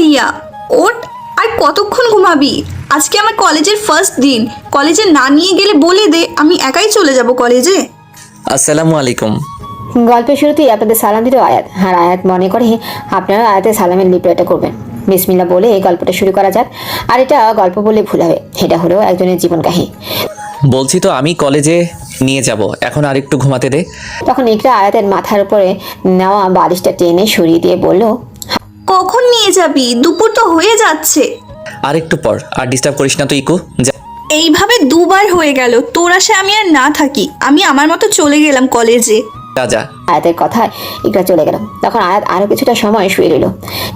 ভাইয়া ওঠ, আর কতক্ষণ ঘুমাবি? আজকে আমার কলেজের ফার্স্ট দিন, কলেজে না নিয়ে গেলে বলে দে, আমি একাই চলে যাব কলেজে। আসসালামু আলাইকুম। গল্পের শুরুতেই আপনাদের সালাম দিল আয়াত, আর আয়াত মনে করে আপনারা আয়াতের সালামের লিপ্রয়টা করবেন। বিসমিল্লাহ বলে গল্পটা শুরু করা যাক। আর এটা গল্প বলে ভুল হবে, এটা হলো একজনের জীবন কাহিনী। বলছি তো আমি কলেজে নিয়ে যাব, এখন আর একটু ঘুমাতে দে। তখন ইকরা আয়াতের মাথার উপরে নেওয়া বালিশটা টেনে সরিয়ে দিয়ে বলল, কখন নিয়ে যাবি? দুপুর তো হয়ে যাচ্ছে। আর একটু পর, আর ডিস্টার্ব করিস না তো ইকু, যা। এইভাবে দুবার হয়ে গেল, তোর আশে আমি আর না থাকি, আমি আমার মতো চলে গেলাম কলেজে। যা। আয়াতের কথায় ইকরা চলে গেল। তখন আয়াত আরো কিছুটা সময় শুয়ে রইল,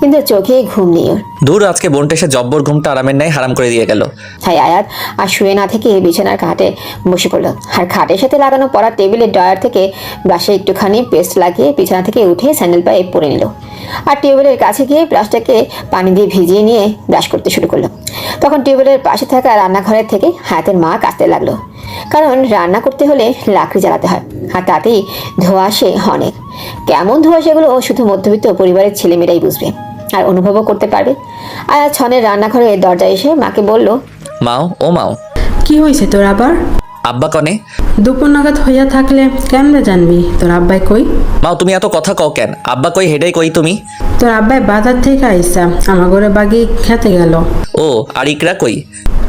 কিন্তু চোখে ঘুম নেই ওর। দূর, আজকে বোনটা এসে জব্বর ঘুমটা আরামের নাই হারাম করে দিয়ে গেল। তাই আয়াত আর শুয়ে না থেকে বিছানার খাটে বসে পড়ল, আর খাটের সাথে লাগানো পড়ার টেবিলের ড্রয়ার থেকে ব্রাশে একটুখানি পেস্ট লাগিয়ে বিছানা থেকে উঠে স্যান্ডেল পায়ে পরে নিল, আর টিউবওয়েলের কাছে গিয়ে ব্রাশটাকে পানি দিয়ে ভিজিয়ে নিয়ে ব্রাশ করতে শুরু করলো। তখন টিউবওয়েলের পাশে থাকা রান্নাঘরের থেকে হায়াতের মা কাঁদতে লাগলো, কারণ রান্না করতে হলে লাকড়ি জ্বালাতে হয়, আর তাতেই ধোঁয়া আসে অনেক। কেমন ধোঁয়া সেগুলো শুধু মধ্যবিত্ত পরিবারের ছেলেমেয়েরাই বুঝবে আর অনুভবও করতে পারবে। আয়াত ছনের রান্নাঘরের দরজায় এসে মাকে বলল, মাও, ও মাও। কি হয়েছে তোর আবার? আব্বা কনে? দুপুর নাগাদ হইয়া থাকলে কেমনে জানবি তোর আব্বাই কই? মাও, তুমি এত কথা কও কেন? আব্বা কই, হেডাই কই তুমি? তোর আব্বাই বাজার থেকে আইসা আমার ঘরে বাগি খেতে গেল। ও, আর ইকরা কই?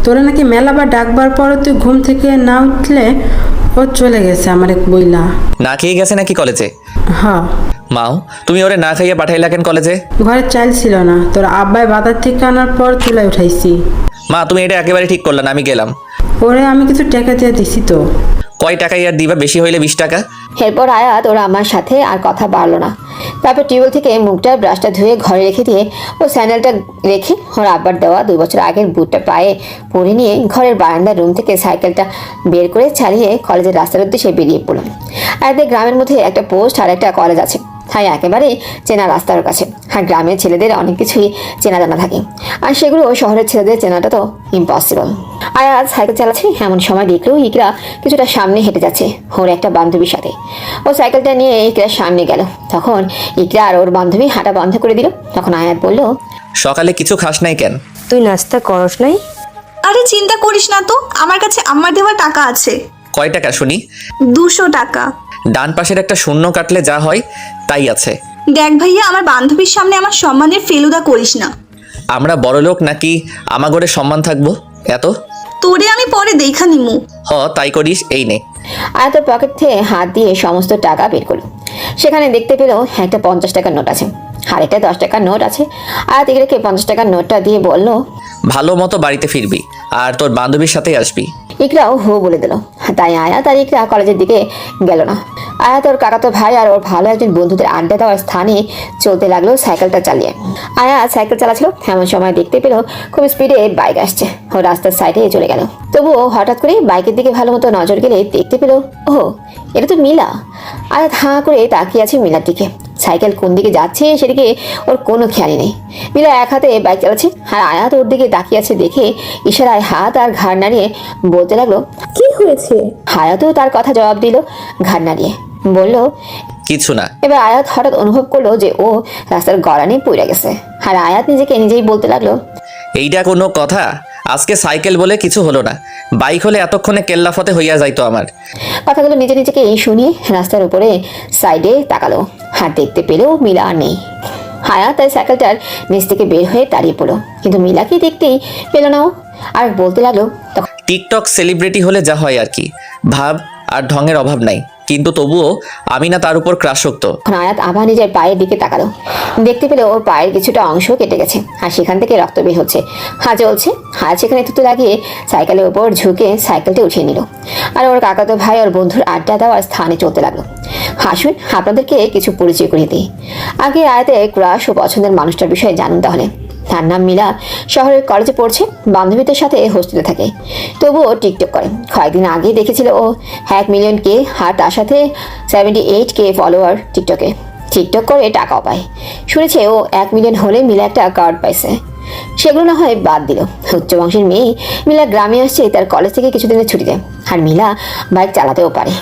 তোরা নাকি মেলা বা ডাকবার পরে তুই ঘুম থেকে না উঠলে ও চলে গেছে আমার এক বইলা। না খেয়ে গেছে নাকি কলেজে? হ, মাও, তুমি ওরে না খাইয়ে পাঠাইলা কেন কলেজে? ঘরে চাল ছিল না, তোর আব্বাই বাজার থেকে আনার পর চুলায় উঠাইছি। মা, তুমি এটা একেবারে ঠিক করলা না, আমি গেলাম। ওরে আমি কিছু টাকা দিয়ে দিছি তো। কয় টাকা ইয়ার দিবা? বেশি হইলে 20 টাকা। এরপর আয়াত ওরা আমার সাথে আর কথা বাড়লো না। তারপর টিউবওয়েল থেকে মুখটা ব্রাশটা ধুয়ে ঘরে রেখে দিয়ে ও স্যান্ডেলটা রেখে ওর আব্বার দেওয়া 2 বছর আগের বুটটা পায়ে পরে নিয়ে ঘরের বারান্দার রুম থেকে সাইকেলটা বের করে চালিয়ে কলেজের রাস্তার উদ্দেশ্যে বেরিয়ে পড়লাম। আয়াতের গ্রামের মধ্যে একটা পোস্ট আর একটা কলেজ আছে, তাই একেবারে চেনা রাস্তার কাছে। আর গ্রামের ছেলেদের অনেক কিছুই চেনা জানা থাকে, আর সেগুলো শহরের ছেলেদের চেনাটা তো ইম্পসিবল। আয়াত সাইকেল চালাচ্ছে, এমন সময় দেখলেও ইকরা কিছুটা সামনে হেঁটে যাচ্ছে ওর একটা বান্ধবীর সাথে। ও সাইকেলটা নিয়ে ইকরার সামনে গেল, তখন ইকরা আর ওর বান্ধবী হাঁটা বন্ধ করে দিল। তখন আয়াত বলল, সকালে কিছু খাস নাই কেন? তুই নাস্তা করস নাই? আরে চিন্তা করিস না তো, আমার কাছে আমার দেওয়া টাকা আছে। কয় টাকা শুনি? 200 টাকা। ডান পাশের একটা শূন্য কাটলে যা হয় তাই আছে। দেখ ভাইয়া, আমার বান্ধবীর সামনে আমার সম্মানের ফেলুদা করিস না। আমরা বড় লোক নাকি আমাগরে সম্মান থাকবো এত? তোরে আমি পরে দেখা নিমু। তাই করিস, এই নে। আয়াতের পকেট থেকে হাত দিয়ে সমস্ত টাকা বের করলো। সেখানে দেখতে পেল একটা 50 টাকার নোট আছে, আর একটা 10 টাকার নোট আছে। আয়াত ইকরাকে 50 টাকার নোটটা দিয়ে বলল, ভালো মতো বাড়িতে ফিরবি আর তোর বান্ধবীর সাথেই আসবি। ইকরাও হো বলে দিল। তাই আয়াত আর ইকরা কলেজের দিকে গেল না। আয়াত ওর কাকাতো ভাই আর ওর ভালো একজন বন্ধুদের আড্ডা দেওয়ার স্থানে চলতে লাগলো সাইকেলটা চালিয়ে। আয়াত সাইকেল চালাচ্ছিল, এমন সময় দেখতে পেল খুব স্পিডে বাইক আসছে, ও রাস্তার সাইডে চলে গেল। তবুও হঠাৎ করে বাইকের দিকে ভালো মতো নজর গেলে দেখতে পেল, ও এটা তো মিলা। আয়াত হাঁ করে তাকিয়ে আছে মিলার দিকে। সাইকেল কোন দিকে যাচ্ছে সেদিকে ওর কোনো খেয়ালই নেই। মিলা এক হাতে বাইক চালাচ্ছে, আর আয়াত ওর দিকে তাকিয়ে আছে দেখে ইশারায় হাত আর ঘাড় নাড়িয়ে বলতে লাগলো, কি হয়েছে? আয়াতও তার কথা জবাব দিল ঘাড় নাড়িয়ে, বলল, কিছু না। এবার আয়াত হঠাৎ অনুভব করলো যে ও রাস্তার গড়ানে পড়ে গেছে, আর আয়াত নিজেকে নিজেই বলতে লাগলো, এইটা কোনো কথা? আজকে সাইকেল বলে কিছু হলো না, বাইক হলে এতক্ষণে কেল্লাফতে হইয়া যাইতো আমার। কথাগুলো নিজে নিজেকে এই শুনিয়ে রাস্তার উপরে সাইডে তাকালো, আর দেখতে পেলেও মিলা আর নেই। হায়াত তাই সাইকেলটার নিচ থেকে বের হয়ে দাঁড়িয়ে পড়লো, কিন্তু মিলাকে দেখতেই পেল না ও, আর বলতে লাগলো, টিকটক সেলিব্রিটি হলে যা হয় আর কি, ভাব আর ঢঙের অভাব নাই, কিন্তু তবুও আমি না তার উপর ক্রাশক্ত। তখন আয়াত আবার নিজের পায়ের দিকে তাকালো, দেখতে পেলে ওর পায়ের কিছুটা অংশ কেটে গেছে, আর সেখান থেকে রক্ত বের হচ্ছে। হাত জ্বলছে, হাত সেখানে থুতু লাগিয়ে সাইকেলের উপর ঝুঁকে সাইকেলটা উঠিয়ে নিল, আর ওর কাকাতো ভাই ওর বন্ধুর আড্ডা দেওয়ার স্থানে চলতে লাগলো। হাসুন, আপনাদেরকে কিছু পরিচয় করিয়ে দিই। আগে আয়াতের ক্রাশ ও পছন্দের মানুষটার বিষয়ে জানুন তাহলে। তার নাম মিলা, শহরের কলেজে পড়ছে, বান্ধবীদের সাথে হোস্টেলে থাকে, তবুও টিকটক করে। কয়েকদিন আগে দেখেছিল ও 1 মিলিয়ন কে, আর তার সাথে 78K ফলোয়ার টিকটকে। টিকটক করে টাকাও পায়। শুনেছে ও 1 মিলিয়ন হলে মিলা একটা কার্ড পাইছে। সেগুলো না হয় বাদ দিল, উচ্চ বংশের মেয়ে মিলা গ্রামে আসছে তার কলেজ থেকে কিছুদিনের ছুটিতে, আর মিলা বাইক চালাতেও পারে।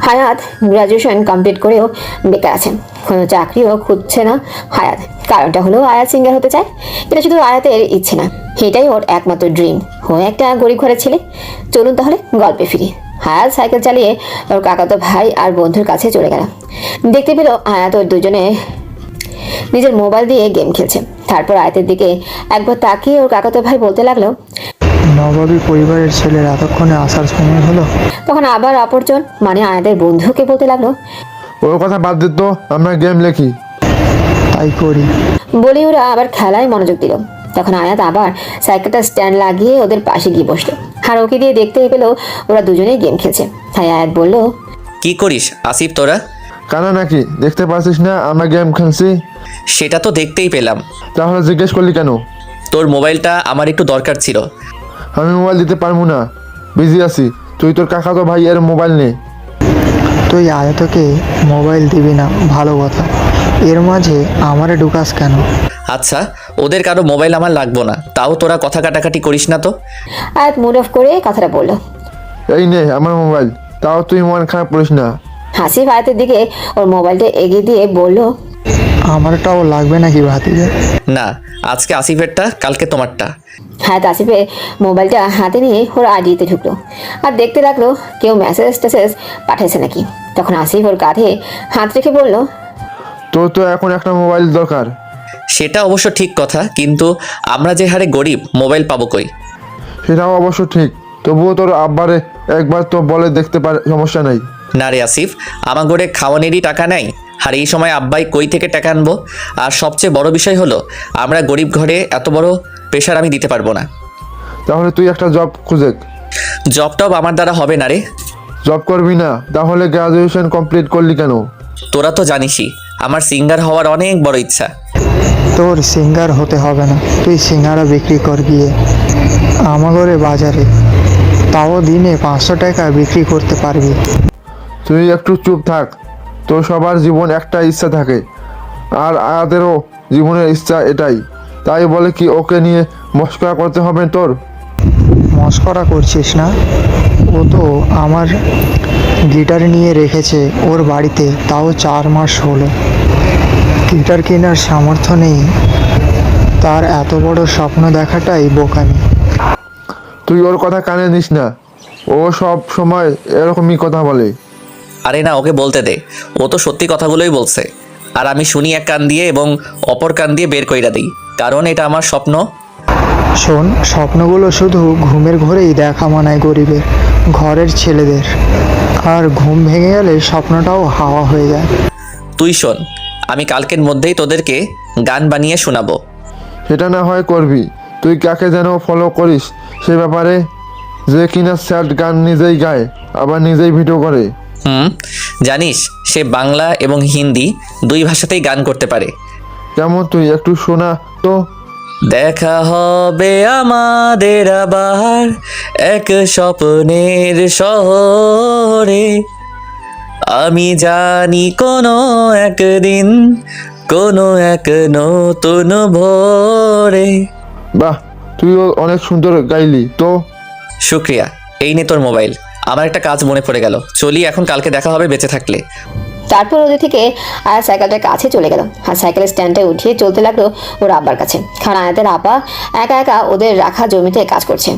হায়াত গ্রাজুয়েশন কমপ্লিট করেও বেকার আছেন। কোনো চাকরিও খুঁজছে না আয়াত। কারণটা হলো আয়াত সিঙ্গার হতে চায়। এটা শুধু আয়াতের ইচ্ছে না, এটাই ওর একমাত্র ড্রিম। ও একটা গরিব ঘরের ছেলে। চলুন তাহলে গল্পে ফিরি। আয়াত সাইকেল চালিয়ে ওর কাকাতো ভাই আর বন্ধুর কাছে চলে গেল। দেখতে পেল আয়াত ওর দুজনে নিজের মোবাইল দিয়ে গেম খেলছে। তারপর আয়াতের দিকে একবার তাকিয়ে ওর কাকাতো ভাই বলতে লাগলো, নবাবী পরিবারের ছেলের এতক্ষণে আসার সময় হলো। তখন আবার অপরজন মানে আয়াতের বন্ধুকে বলতে লাগলো, ওর কথা বাদ দিত, আমরা গেম লেখি। তাই করি। বলে ওরা আবার খেলায় মনোযোগ দিল। তখন আয়াত আবার সাইকেলটা স্ট্যান্ড লাগিয়ে ওদের পাশে গিয়ে বসলো। আর ওকে দিয়ে দেখতে পেলো ওরা দুজনেই গেম খেলছে। তাই আয়াত বলল, কি করিস আসিফ তোরা? কানা নাকি দেখতে পাচ্ছিস না আমরা গেম খেলছি? সেটা তো দেখতেই পেলাম। তাহলে জিজ্ঞেস করলি কেন? তোর মোবাইলটা আমার একটু দরকার ছিল। আমি মোবাইল দিতে পারবো না, বিজি আছি। তুই তোর কাকাতো ভাই এর মোবাইল নে। তুই আয়াতকে মোবাইল দিবি না, ভালো কথা। এর মাঝে আমারে ঢুকাস কেন? আচ্ছা, ওদের কারো মোবাইল আমার লাগবো না, তাও তোরা কথা কাটাকাটি করিস না তো। আয়াত মুড অফ করে কথাটা বললো। এই নে আমার মোবাইল, তাও তুই মন খারাপ করিস না। হাসিফ আয়াতের দিকে ওর মোবাইলটা এগিয়ে দিয়ে বলল, আমারটাও লাগবে নাকি ভাতিজা? না, আজকে আসিফেরটা, কালকে তোমারটা। হায়াত আসিফের মোবাইলটা হাতে নিয়ে ওর আইডিতে ঢুকলো আর দেখতে লাগলো কেউ মেসেজ টেসেজ পাঠাইছে নাকি। তখন আসিফ ওর কাঁধে হাত রেখে বলল, তোর তো এখন একটা মোবাইল দরকার। সেটা অবশ্য ঠিক কথা, কিন্তু আমরা যে হারে গরিব, মোবাইল পাবো কই? সেটাও অবশ্য ঠিক, তবুও তোর আব্বারে একবার তো বলে দেখতে পারে, সমস্যা নাই। না রে আসিফ, আমার ঘরে খাওয়ানেরই টাকা নাই, আর এই সময় আব্বাই কই থেকে টাকা আনবো? আর সবচেয়ে বড় বিষয় হলো আমরা গরিব ঘরে এত বড় প্রেশার আমি দিতে পারবো না। তাহলে তুই একটা জব খুঁজে। জবটব আমার দ্বারা হবে না রে। জব করবি না তাহলে গ্রাজুয়েশন কমপ্লিট করলি কেন? তোরা তো জানিসই আমার সিঙ্গার হওয়ার অনেক বড় ইচ্ছা। তোর সিঙ্গার হতে হবে না, তুই সিঙ্গারা বিক্রি কর গিয়ে আমাগরে বাজারে, তাও দিনে 500 টাকা বিক্রি করতে পারবি। তুই একটু চুপ থাক। তোর সবার জীবন একটা ইচ্ছা থাকে, আর আয়াতেরও জীবনের ইচ্ছা এটাই। তাই বলে কি ওকে নিয়ে মস্করা করতে হবে তোর? মস্করা করছিস না? ও তো আমার গিটার নিয়ে রেখেছে ওর বাড়িতে, তাও 4 মাস হলো। গিটার কেনার সামর্থ্য নেই তার, এত বড় স্বপ্ন দেখাটাই বোকামি। তুই ওর কথা কানে নিস না, ও সব সময় এরকমই কথা বলে। আরে না, ওকে বলতে দে, ও তো সত্যি কথাগুলোই বলছে। আর আমি শুনি এক কান দিয়ে এবং অপর কান দিয়ে বের কইরা দিই, কারণ এটা আমার স্বপ্ন। শোন, স্বপ্নগুলো শুধু ঘুমের ঘরেই দেখা মানায় গরিবের ঘরের ছেলেদের, আর ঘুম ভেঙে গেলে স্বপ্নটাও হাওয়া হয়ে যায়। তুই শোন, আমি কালকের মধ্যেই তোদেরকে গান বানিয়ে শোনাবো। সেটা না হয় করবি। তুই কাকে যেন ফলো করিস সে ব্যাপারে, যে কিনা স্যাড গান নিজেই গায় আবার নিজেই ভিডিও করে। জানিস সে বাংলা এবং হিন্দি দুই ভাষাতেই গান করতে পারে। কেমন তুই একটু শোনা তো। দেখা হবে আমাদের আবার এক স্বপ্নের শহরে, আমি জানি কোনো একদিন কোনো এক নতুন ভোরে। বাহ, তুইও অনেক সুন্দর গাইলি তো। শুক্রিয়া। এই নে তোর মোবাইল। আমার একটা কাজ মনে পড়ে গেল, চলি এখন, কালকে দেখা হবে বেঁচে থাকলে। তারপর ওদের থেকে আয়াত সাইকেলটার কাছে চলে গেল আর সাইকেলের স্ট্যান্ডে উঠিয়ে চলতে লাগলো ওর আব্বার কাছে। কারণ আয়াতের আব্বা একা একা ওদের রাখা জমিতে কাজ করছে।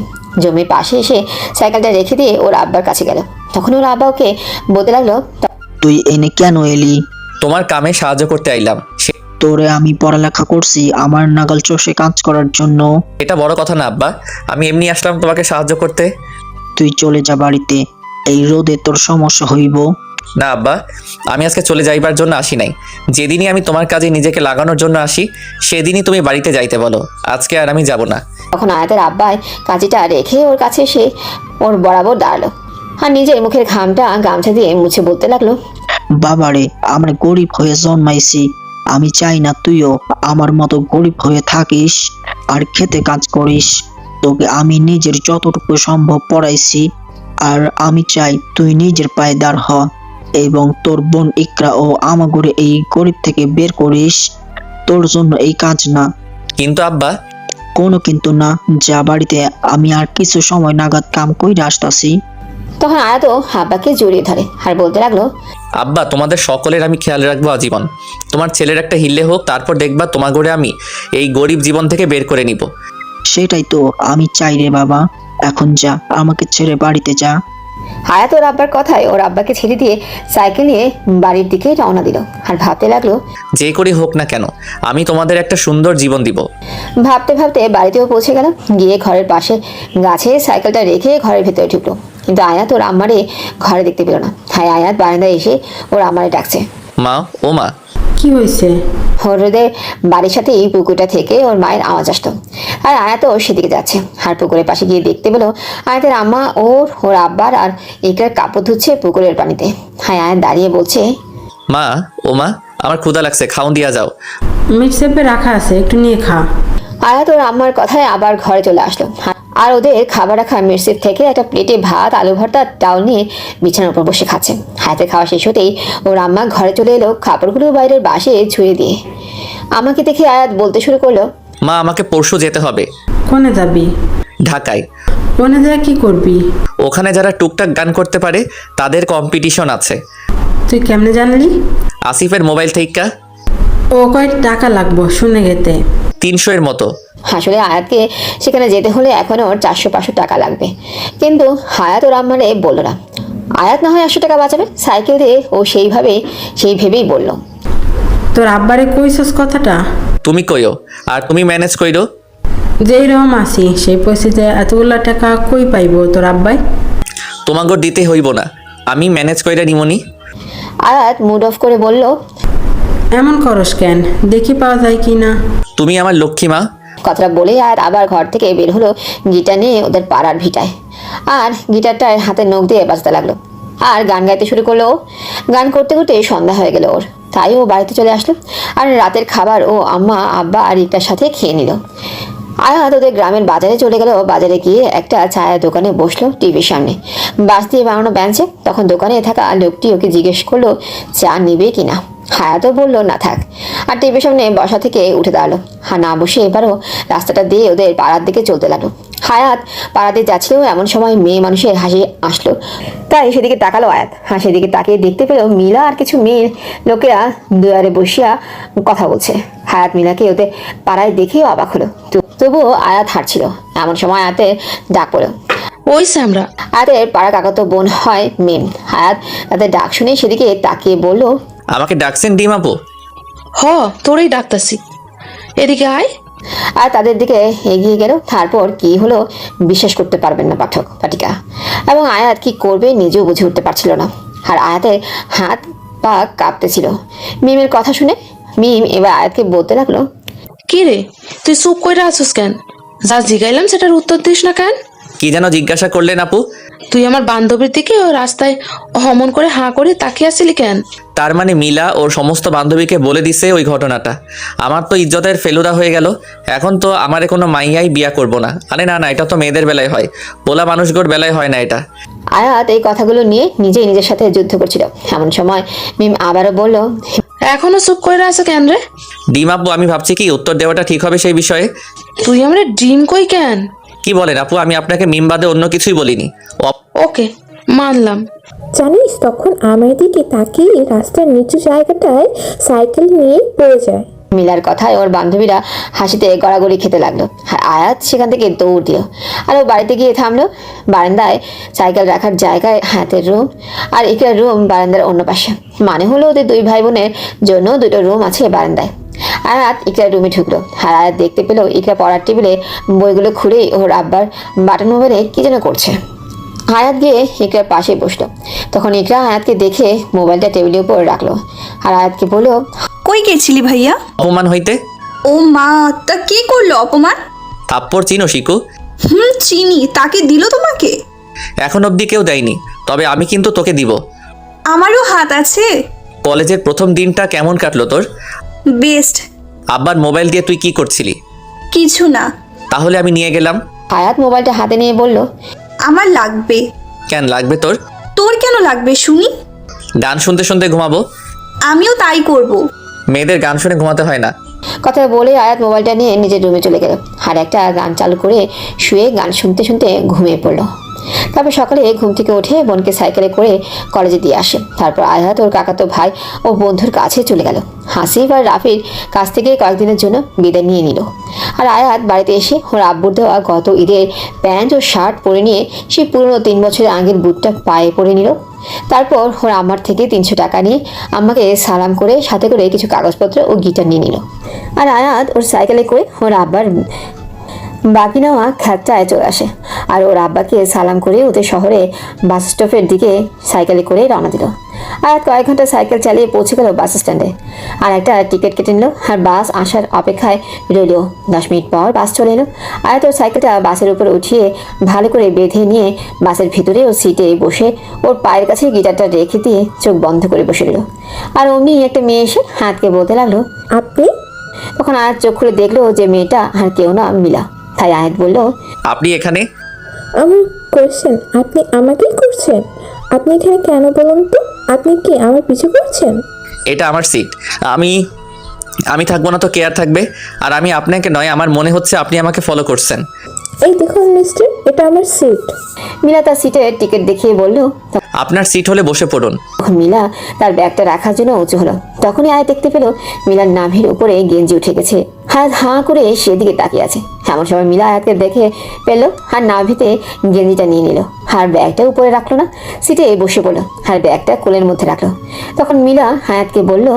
জমির পাশে এসে সাইকেলটা রেখে দিয়ে ওর আব্বার কাছে গেল। তখন ওর আব্বা ওকে বলতে লাগলো, তুই এনে কেন এলি? তোমার কামে সাহায্য করতে আইলাম। তোরে আমি পড়ালেখা করছি আমার নাগাল চষে কাজ করার জন্য? এটা বড় কথা না আব্বা, আমি এমনি আসলাম তোমাকে সাহায্য করতে। তুই চলে যা বাড়িতে, এই রোদে তোর সমস্যা হইব। না আব্বা, আমি আজকে চলে যাইবার জন্য আসি নাই। যেদিনই আমি তোমার কাজে নিজেকে লাগানোর জন্য আসি সেদিনই তুমি বাড়িতে যাইতে বলো। আজকে আর আমি যাব না। তখন আয়াতের আব্বাই কাঁচিটা রেখে ওর কাছে এসে ওর বরাবর দাঁড়ালো আর নিজের মুখের ঘামটা গামছা দিয়ে মুছে বলতে লাগলো, বাবারে, আমরা গরিব হয়ে জন্মাইছি, আমি চাই না তুইও আমার মতো গরিব হয়ে থাকিস আর খেতে কাজ করিস। তোকে আমি নিজের যতটুকু সম্ভব পড়াইছি, আর আমি চাই তুই নিজের পায়ে দাঁড় হ এবং তোর বোন ইকরা ও আমাগরে এই গরিব থেকে বের করিস। তোর জন্য এই কাজ না। কিন্তু আব্বা। কোনো কিন্তু না, যা বাড়িতে, আমি আর কিছু সময় নাগাদ কাম কইরা আসতাছি। তখন আয়াতও আব্বাকে জড়িয়ে ধরে আর বলতে লাগলো, আব্বা, তোমাদের সকলের আমি খেয়াল রাখবো আজীবন। তোমার ছেলের একটা হিল্লে হোক, তারপর দেখবা তোমার ঘরে আমি এই গরিব জীবন থেকে বের করে নিব। সেটাই তো আমি চাই রে বাবা। এখন যা, আমাকে ছেড়ে বাড়িতে যা। হায়াত ওর আব্বার কথায় ওর আব্বাকে ছেড়ে দিয়ে সাইকেল নিয়ে বাড়ির দিকে রওনা দিল। আর ভাবতে লাগলো, যে করি হোক না কেন, আমি তোমাদের একটা সুন্দর জীবন দিব। ভাবতে ভাবতে বাড়িতেও পৌঁছে গেল। গিয়ে ঘরের পাশে গাছে সাইকেলটা রেখে ঘরের ভেতরে ঢুকলো। কিন্তু আয়াত ওর আম্মারে ঘরে দেখতে পেল না। হ্যাঁ, আয়াত বারান্দায় এসে ওর আম্মারে ডাকছে। মা, ও মা। কি হয়েছে? হরদের বাড়ির সাথে এই পুকুরটা থেকে ওর মায়ের আওয়াজ আসতো। আর আয়াতও সেদিকে যাচ্ছে। আর পুকুরের পাশে গিয়ে দেখতে পেলো আয়াতের আম্মা ওর আব্বার আর ইকরার কাপড় ধুচ্ছে পুকুরের পানিতে। হ্যাঁ, আয়াত দাঁড়িয়ে বলছে, মা, ও মা, আমার ক্ষুধা লাগছে, খাওন দিয়া যাও। মিক্সেপে রাখা আছে, একটু নিয়ে খা। আয়াত ওর আম্মার কথায় আবার ঘরে চলে আসলো। আর ওদের খাবার রাখা মিরসিপ থেকে একটা প্লেটে ভাত, আলু ভর্তা, ডাল নিয়ে বিছানার উপর বসে খাচ্ছে। হাতে খাওয়া শেষ হতেই ওর আম্মা ঘরে চলে এলো কাপড়গুলো বাইরের বাসে ছুঁড়ে দিয়ে। আমাকে দেখে আয়াত বলতে শুরু করলো, মা, আমাকে পরশু যেতে হবে কোনে যাবি? ঢাকায়। কোনে যায় কি করবি? ওখানে যারা টুকটাক গান করতে পারে তাদের কম্পিটিশন আছে। তুই কেমনে জানলি? আসিফের মোবাইল থেকে। ও কয় টাকা লাগবো শুনে গেতে? 300 এর মতো। আসলে আয়াতকে সেখানে যেতে হলে এখন ওর 400-500 টাকা লাগবে। কিন্তু হায়াত ওর আম্মারে বললো না। আয়াত না হয় 100 টাকা বাঁচাবে সাইকেল দিয়ে, ও সেই ভেবেই বলল। তোর আব্বারে কইছস কথাটা? তুমি কইও, আর তুমি ম্যানেজ কইরো। যেই রকম আসি সেই পরিস্থিতিতে এতগুলা টাকা কই পাইব তোর আব্বাই? তোমাকে দিতে হইব না, আমি ম্যানেজ কইরা নিমনি। আয়াত মুড অফ করে বলল, এমন করস কেন? দেখি পাওয়া যায় কি না। তুমি আমার লক্ষ্মী মা। কথাটা বলে আয়াত আবার ঘর থেকে বের হলো গিটার নিয়ে ওদের পাড়ার ভিটায়। আর গিটারটার হাতে নখ দিয়ে বাজতে লাগলো আর গান গাইতে শুরু করলো। গান করতে করতে সন্ধ্যা হয়ে গেল ওর। তাই ও বাড়িতে চলে আসলো। আর রাতের খাবার ও আম্মা, আব্বা আর ইকটার সাথে খেয়ে নিল। আয়াত ওদের গ্রামের বাজারে চলে গেল। বাজারে গিয়ে একটা চায়ের দোকানে বসলো টিভির সামনে, বাঁশ দিয়ে বানানো বেঞ্চে। তখন দোকানে থাকা লোকটি ওকে জিজ্ঞেস করলো চা নিবে কিনা। হায়াতও বললো না থাক। আর টিভির সামনে বসা থেকে উঠে দাঁড়ালো। না বসে এবারও রাস্তাটা দিয়ে ওদের পাড়ার দিকে চলতে লাগলো। হায়াত পাড়া দিয়ে যাচ্ছিল, এমন সময় মেয়ে মানুষের হাসি আসলো। তাই সেদিকে তাকালো আয়াত। সেদিকে তাকিয়ে দেখতে পেল মিলা আর কিছু মেয়ে লোকেরা দুয়ারে বসিয়া কথা বলছে। হায়াত মিলাকে ওদের পাড়ায় দেখেও অবাক হলো। তবুও আয়াত হাঁটছিল। এমন সময় আয়াতের ডাক পড়লো। ওই স্যামরা, আয়াতের পাড়া কাকাতো বোন হয় মেম। হায়াত তাদের ডাক শুনে সেদিকে তাকিয়ে বলল, আমাকে ডাকছেন ডিম আপু? হ তোরই ডাকতাছি, এদিকে আয়। আর তাদের দিকে এগিয়ে গেল। তারপর কি হলো বিশ্বাস করতে পারবেন না পাঠক পাঠিকা। এবং আয়াত কি করবে নিজেও বুঝে উঠতে পারছিল না। আর আয়াতের হাত পা কাঁপতেছিল মিমের কথা শুনে। মিম এবার আয়াতকে বলতে লাগলো, কি রে তুই চুপ কইরা আছিস কেন? যা জিগাইলাম সেটার উত্তর দিস না কেন? কি যেন জিজ্ঞাসা করলেন আপু? তুই আমার বান্ধবীর দিকে ও রাস্তায় হমন করে হাঁ করে তাকিয়ে আসছিলি কেন? তার মানে মিলা ওর সমস্ত বান্ধবীকে বলে দিছে ওই ঘটনাটা। আমার তো ইজ্জতের ফেলুদা হয়ে গেল। এখন তো আমারে কোনো মাইয়াই বিয়া করবো না। আরে না, এটা তো মেয়েদের বেলায় হয়, পোলা মানুষগুলোর বেলায় হয় না এটা। আয়াত এই কথাগুলো নিয়ে নিজেই নিজের সাথে যুদ্ধ করছিল। এমন সময় মিম আবারও বলল, এখনো চুপ কইরা আছে কেন রে? ডিম আপু, আমি ভাবছি কি উত্তর দেওয়াটা ঠিক হবে সেই বিষয়ে। তুই আমরা ড্রিম কই কেন? কি বলেন আপু? আমি আপনাকে মিম বাদে অন্য কিছুই বলিনি। ওকে মানলাম। জানিস তখন আমার দিকে তাকিয়ে রাস্তার নিচু জায়গাটায় সাইকেল নিয়ে পড়ে যায়। মিলার কথায় ওর বান্ধবীরা হাসিতে গড়াগড়ি খেতে লাগলো। আর আয়াত সেখান থেকে দৌড় দিল। আর ও বাড়িতে গিয়ে থামলো। বারান্দায় সাইকেল রাখার জায়গায় হাতের রুম আর ইকরার রুম বারান্দার অন্য পাশে। মানে হলো ওদের দুই ভাই বোনের জন্য দুটো রুম আছে বারান্দায়। আয়াত ইকরার রুমে ঢুকলো। আর আয়াত দেখতে পেলো ইকরা পড়ার টেবিলে বইগুলো খুঁড়েই ওর আব্বার বাটন মোবাইলে কি যেন করছে। আয়াত গিয়ে ইকরার পাশে বসলো। তখন ইকরা আয়াতকে দেখে মোবাইলটা টেবিলের উপর রাখলো। আর আয়াতকে বললো, কই গেছিলি ভাইয়া? অপমান হইতে। ও মা, তা কি করলো অপমান? থাপ্পড় চিনো শিকু? চিনি। তাকে দিল তোমাকে? এখন অবধি কেউ দেয়নি, তবে আমি কিন্তু তোকে দিব। আমারও হাত আছে। কলেজের প্রথম দিনটা কেমন কাটলো তোর? বেস্ট। আব্বার মোবাইল দিয়ে তুই কি করছিলি? কিছু না। তাহলে আমি নিয়ে গেলাম। আয়াত মোবাইলটা হাতে নিয়ে বলল, আমার লাগবে। কেন লাগবে তোর? তোর কেন লাগবে শুনি? গান শুনতে শুনতে ঘুমাবো। আমিও তাই করব। মেয়েদের গান শুনে ঘুমাতে হয় না। কথা বলে আয়াত মোবাইলটা নিয়ে নিজের রুমে চলে গেল। আর একটা গান চালু করে শুয়ে গান শুনতে শুনতে ঘুমিয়ে পড়লো। তারপর সকালে ঘুম থেকে উঠে বোনকে সাইকেলে করে কলেজে দিয়ে আসে। তারপর আয়াত ওর কাকাতো ভাই ও বন্ধুর কাছে চলে গেল। হাসিফ আর রাফির কাছ থেকে কয়েকদিনের জন্য বিদায় নিয়ে নিল। আর আয়াত বাড়িতে এসে ওর আব্বুর দেওয়া গত ঈদের প্যান্ট ও শার্ট পরে নিয়ে সেই পুরনো 3 বছরের আগের বুটটা পায়ে পরে নিল। তারপর ওর আম্মার থেকে 300 টাকা নিয়ে আম্মাকে সালাম করে সাথে করে কিছু কাগজপত্র ও গিটার নিয়ে নিল। আর আয়াত ওর সাইকেলে করে ওর আব্বার বাকি নেওয়া খ্যাতটায় চলে আসে। আর ওর আব্বাকে সালাম করে ওদের শহরে বাস স্টপের দিকে সাইকেলে করে রওনা দিল। আয়াত কয়েক ঘন্টা সাইকেল চালিয়ে পৌঁছে গেল বাস স্ট্যান্ডে। আর একটা টিকিট কেটে নিল আর বাস আসার অপেক্ষায় রইল। 10 মিনিট পর বাস চলে এলো। আয়াত ওর সাইকেলটা বাসের উপরে উঠিয়ে ভালো করে বেঁধে নিয়ে বাসের ভিতরে ও সিটে বসে ওর পায়ের কাছে গিটারটা রেখে দিয়ে চোখ বন্ধ করে বসে রইল। আর অমনি একটা মেয়ে এসে হাতকে বলতে লাগলো, আপনি? তখন আয়াত চোখ খুলে দেখলো যে মেয়েটা আর কেউ না, মিলা। তাই আয়াত বলল, আপনি এখানে? আমার করছেন? আপনি আমাকেই করছেন? আপনি এখানে কেন বলুন তো? আপনি কি আমার পিছু করছেন? এটা আমার সিট। আমি থাকবো না তো কে আর থাকবে? আর আমি আপনাকে নয়, আমার মনে হচ্ছে আপনি আমাকে ফলো করছেন। এই দেখুন মিস্টার, এটা আমার সিট। মিলা তার সিটের টিকিট দেখিয়ে বলল। আপনার সিট হলে বসে পড়ুন। তখন মিলা তার ব্যাগটা রাখার জন্য উঁচু হলো। তখনই আয়াত দেখতে পেল মিলার নাভির উপরে গেঞ্জি উঠে গেছে। হাত হাঁ করে সেদিকে তাকিয়ে আছে। এমন সময় মিলা আয়াতকে দেখে পেল আর নাভিতে গেঞ্জিটা নিয়ে নিল। আর ব্যাগটা উপরে রাখলো না, সিটে বসে পড়লো আর ব্যাগটা কোলের মধ্যে রাখলো। তখন মিলা আয়াতকে বলল,